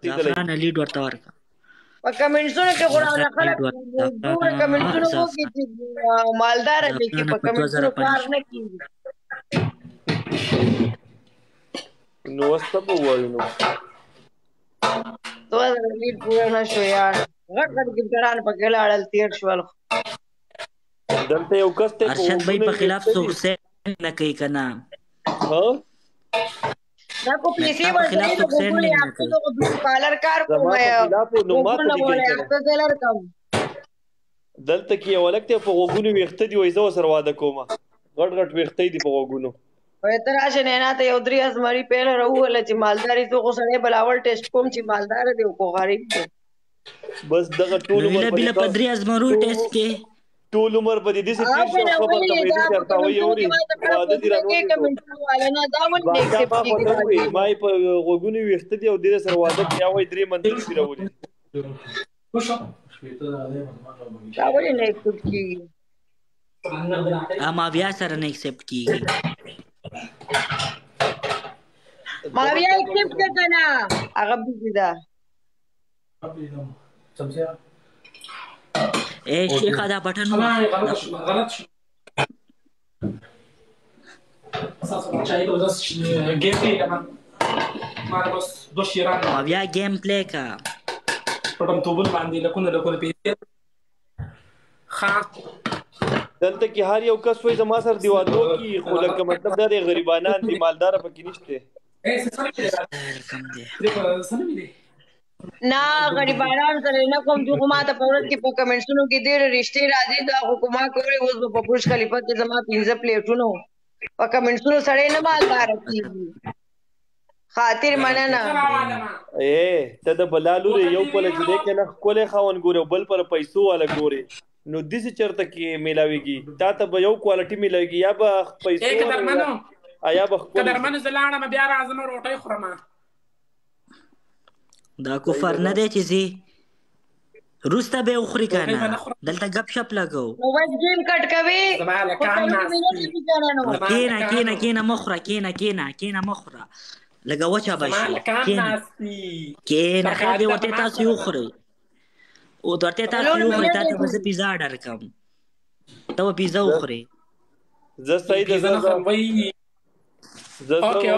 زعفران لیډ ورته ورکړه. په کمنټسونو کې غواړم خلک دومره کمنټونه وکړي چې مالدار دي کې په کمنټونو کار نه کیږي. نو وسته په وایو نو 2000 لیټ پورا نه شو یار. غټ غټ ګټران په کې لاړل تیر شول. دلته یو کس ته ارشد بھائی په خلاف څوک نه کوي کنه. ها دا کو پیسې ورته نه کوي خپل کالر کار کوم نو ماته دي دلته کې یو لکته په وګونو ویخته دی وای زو سره واده کومه غټ غټ ویخته دی په وګونو وای تر راشه نه ته یو درې ازمري پیل راوول چې مالداري تو غسړې بلاول ټیسټ کوم چې مالدار دی کو غریب دی بس دغه ټول عمر په درې ازمرو ټیسټ کې ټول عمر په دې سي تیر شو خبر ته وې چرته وې یوري واده دی راوړي کمنټ والے نه دا ول نیکسپټ کیږي مای په وګونو ویخته دی او دې سره واده بیا وې درې منځل دی راوړي دا ولې نه ایکسپټ کیږي ما بیا سره نه ایکسپټ کیږي ما بیا ایکسپټ کنا هغه بيزي دا اے شیخ دا بٹن غلط شو اساسا چای تو داس گیم پلی کنا ماره بس دو شیران ما بیا گیم پلی کا پټم توبل باندې لکونه پیسې خاص دلته کې هر یو کس وای زما سره دیوادو کې خو لکه مطلب دا دی غریبانان دي مالدار پکې نشته نه غریبانان سره نه کوم چې کومه ته پورت کې په کمنټسونو کې ډېر رښتې راځي دا حکومت کوي اوس په برج خلیفہ کې زما 15 پلیټونو په کمنټسونو سره نه مالدار کیږي خاطر مننه اے ته د بلالو یو په لږ دې کې نه کولې خاون ګورو بل پر پیسو والا ګوري نو دسی چرته کې ملاويږي تا ته به یو کوالټي ملاويږي یا به پیسو یا به قدرمنو زلاړه م بیا راځم روټي خورم دا کفر نه دی چې زی روسته به اخري کنه دلته غب شپ لګاو نو وایس گیم کټ کوي کینا مخره کینا مخره لګا وچا بشي کینا خیر دی ورته تاسو یو خوري او درته تاسو یو خوري تاسو به پیزا آرډر کوم ته پیزا وخوري زه صحیح ده زه اوکے